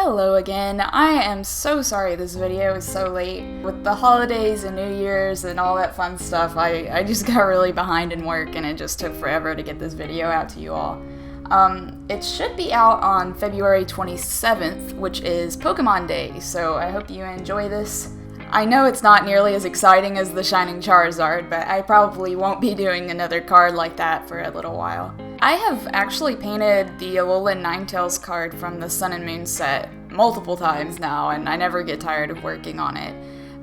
Hello again. I am so sorry this video is so late. With the holidays and New Year's and all that fun stuff, I just got really behind in work and it just took forever to get this video out to you all. It should be out on February 27th, which is Pokemon Day, so I hope you enjoy this. I know it's not nearly as exciting as the Shining Charizard, but I probably won't be doing another card like that for a little while. I have actually painted the Alolan Ninetales card from the Sun and Moon set multiple times now, and I never get tired of working on it,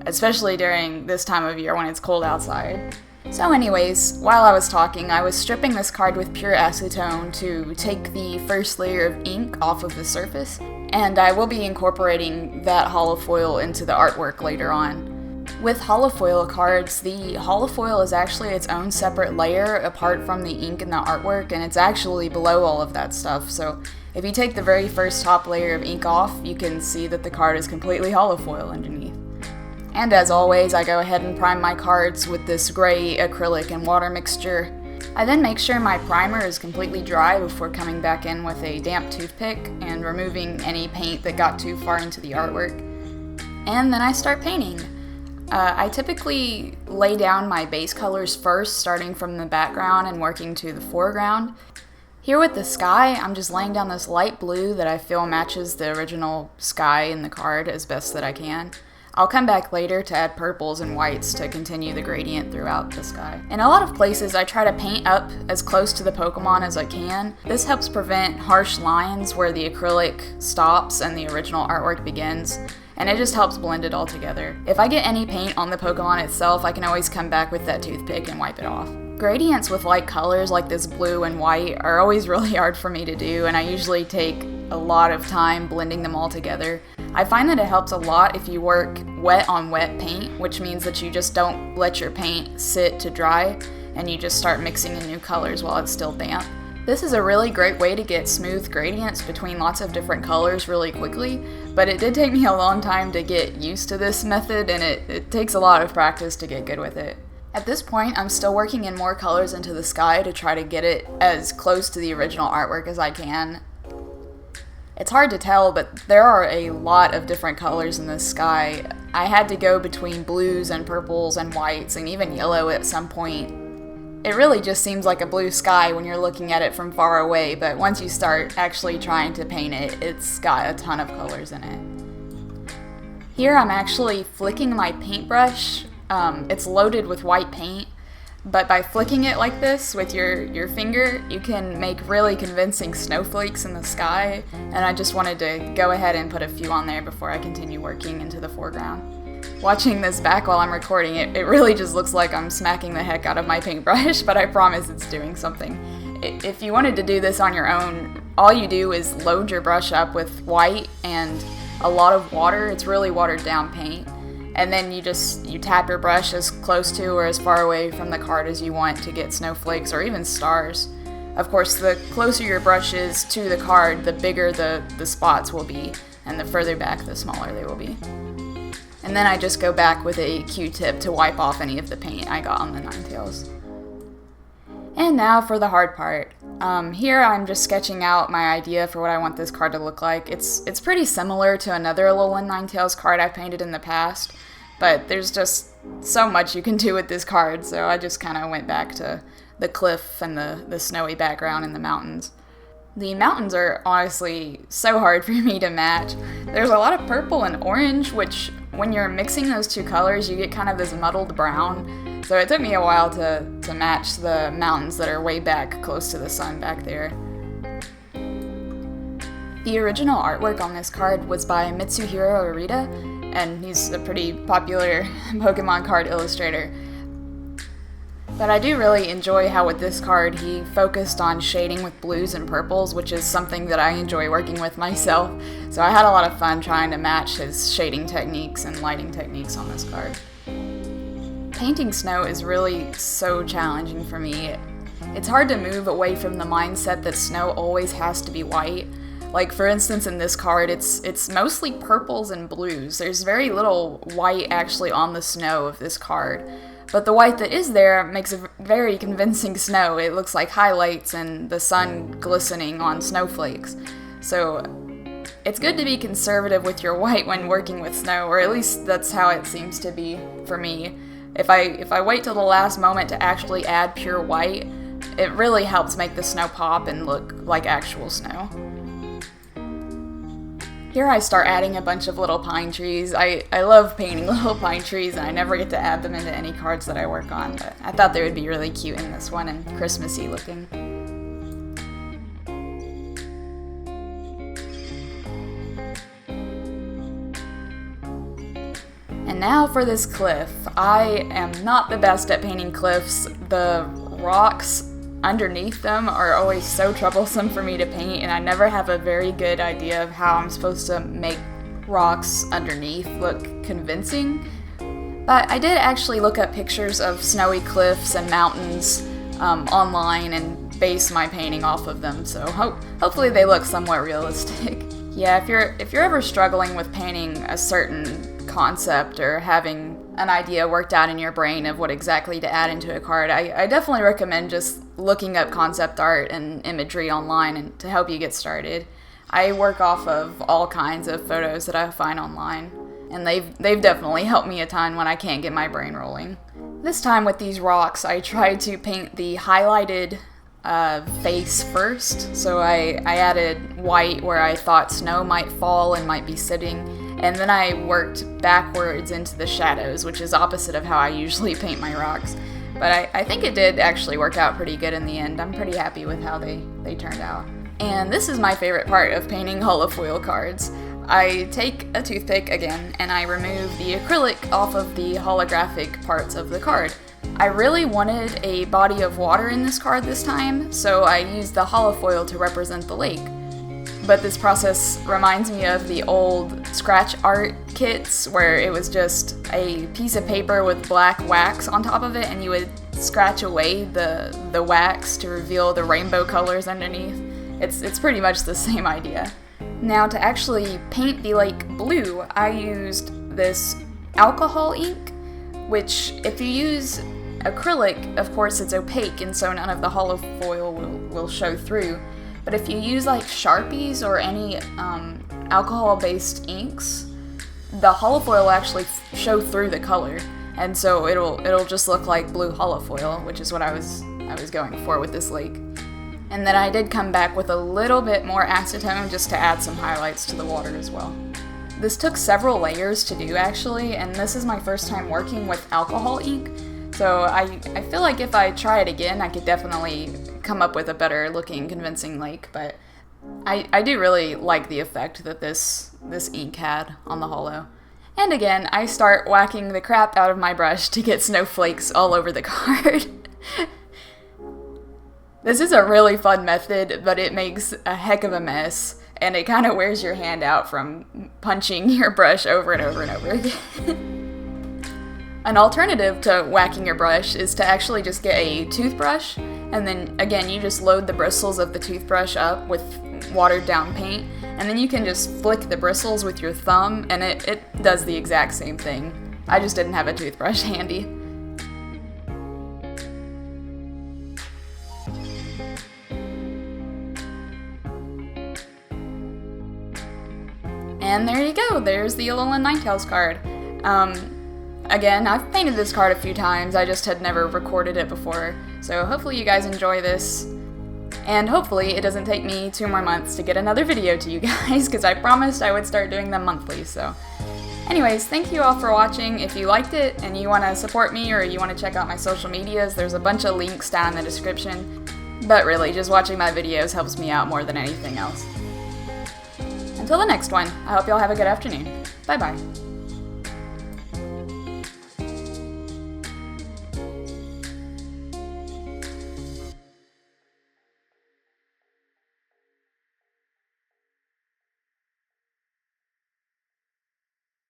especially during this time of year when it's cold outside. So anyways, while I was talking, I was stripping this card with pure acetone to take the first layer of ink off of the surface, and I will be incorporating that holofoil into the artwork later on. With holofoil cards, the holofoil is actually its own separate layer apart from the ink in the artwork, and it's actually below all of that stuff, so if you take the very first top layer of ink off, you can see that the card is completely holofoil underneath. And as always, I go ahead and prime my cards with this gray acrylic and water mixture. I then make sure my primer is completely dry before coming back in with a damp toothpick and removing any paint that got too far into the artwork. And then I start painting. I typically lay down my base colors first, starting from the background and working to the foreground. Here with the sky, I'm just laying down this light blue that I feel matches the original sky in the card as best that I can. I'll come back later to add purples and whites to continue the gradient throughout the sky. In a lot of places, I try to paint up as close to the Pokemon as I can. This helps prevent harsh lines where the acrylic stops and the original artwork begins, and it just helps blend it all together. If I get any paint on the Pokemon itself, I can always come back with that toothpick and wipe it off. Gradients with light colors like this blue and white are always really hard for me to do, and I usually take a lot of time blending them all together. I find that it helps a lot if you work wet on wet paint, which means that you just don't let your paint sit to dry, and you just start mixing in new colors while it's still damp. This is a really great way to get smooth gradients between lots of different colors really quickly, but it did take me a long time to get used to this method, and it takes a lot of practice to get good with it. At this point, I'm still working in more colors into the sky to try to get it as close to the original artwork as I can. It's hard to tell, but there are a lot of different colors in this sky. I had to go between blues and purples and whites and even yellow at some point. It really just seems like a blue sky when you're looking at it from far away, but once you start actually trying to paint it, it's got a ton of colors in it. Here I'm actually flicking my paintbrush. It's loaded with white paint, but by flicking it like this with your finger, you can make really convincing snowflakes in the sky, and I just wanted to go ahead and put a few on there before I continue working into the foreground. Watching this back while I'm recording it really just looks like I'm smacking the heck out of my paintbrush, but I promise it's doing something. If you wanted to do this on your own, all you do is load your brush up with white and a lot of water. It's really watered down paint. And then you tap your brush as close to or as far away from the card as you want to get snowflakes or even stars. Of course, the closer your brush is to the card, the bigger the spots will be, and the further back, the smaller they will be. And then I just go back with a Q-tip to wipe off any of the paint I got on the Ninetales. And now for the hard part. Here I'm just sketching out my idea for what I want this card to look like. It's pretty similar to another Alolan Ninetales card I've painted in the past, but there's just so much you can do with this card, so I just kind of went back to the cliff and the snowy background and the mountains. The mountains are honestly so hard for me to match. There's a lot of purple and orange, which when you're mixing those two colors, you get kind of this muddled brown. So it took me a while to match the mountains that are way back close to the sun back there. The original artwork on this card was by Mitsuhiro Arita, and he's a pretty popular Pokemon card illustrator. But I do really enjoy how with this card he focused on shading with blues and purples, which is something that I enjoy working with myself. So I had a lot of fun trying to match his shading techniques and lighting techniques on this card. Painting snow is really so challenging for me. It's hard to move away from the mindset that snow always has to be white. Like for instance in this card, it's mostly purples and blues. There's very little white actually on the snow of this card. But the white that is there makes a very convincing snow. It looks like highlights and the sun glistening on snowflakes. So It's good to be conservative with your white when working with snow, or at least that's how it seems to be for me. If I wait till the last moment to actually add pure white, it really helps make the snow pop and look like actual snow. Here I start adding a bunch of little pine trees. I love painting little pine trees, and I never get to add them into any cards that I work on, but I thought they would be really cute in this one and Christmassy looking. And now for this cliff. I am not the best at painting cliffs. The rocks underneath them are always so troublesome for me to paint, and I never have a very good idea of how I'm supposed to make rocks underneath look convincing. But I did actually look up pictures of snowy cliffs and mountains online and base my painting off of them, so hopefully they look somewhat realistic. Yeah, if you're ever struggling with painting a certain concept or having an idea worked out in your brain of what exactly to add into a card, I definitely recommend just looking up concept art and imagery online and to help you get started. I work off of all kinds of photos that I find online, and they've definitely helped me a ton when I can't get my brain rolling. This time with these rocks, I tried to paint the highlighted face first, so I added white where I thought snow might fall and might be sitting, and then I worked backwards into the shadows, which is opposite of how I usually paint my rocks. But I think it did actually work out pretty good in the end. I'm pretty happy with how they turned out. And this is my favorite part of painting holofoil cards. I take a toothpick again, and I remove the acrylic off of the holographic parts of the card. I really wanted a body of water in this card this time, so I used the holofoil to represent the lake. But this process reminds me of the old scratch art kits where it was just a piece of paper with black wax on top of it, and you would scratch away the wax to reveal the rainbow colors underneath. It's pretty much the same idea. Now, to actually paint the lake blue, I used this alcohol ink, which if you use acrylic, of course it's opaque and so none of the holofoil will show through. But if you use like Sharpies or any alcohol-based inks, the holofoil will actually show through the color, and so it'll just look like blue holofoil, which is what I was going for with this lake. And then I did come back with a little bit more acetone just to add some highlights to the water as well. This took several layers to do actually, and this is my first time working with alcohol ink, so I feel like if I try it again, I could definitely come up with a better looking convincing lake, but I do really like the effect that this ink had on the holo. And again, I start whacking the crap out of my brush to get snowflakes all over the card. This is a really fun method, but it makes a heck of a mess, and it kind of wears your hand out from punching your brush over and over and over again. An alternative to whacking your brush is to actually just get a toothbrush, and then again you just load the bristles of the toothbrush up with watered down paint, and then you can just flick the bristles with your thumb, and it does the exact same thing. I just didn't have a toothbrush handy. And there you go, there's the Alolan Ninetales card. Again, I've painted this card a few times, I just had never recorded it before, so hopefully you guys enjoy this, and hopefully it doesn't take me 2 more months to get another video to you guys, because I promised I would start doing them monthly, so. Anyways, thank you all for watching. If you liked it and you want to support me or you want to check out my social medias, there's a bunch of links down in the description, but really, just watching my videos helps me out more than anything else. Until the next one, I hope y'all have a good afternoon. Bye bye.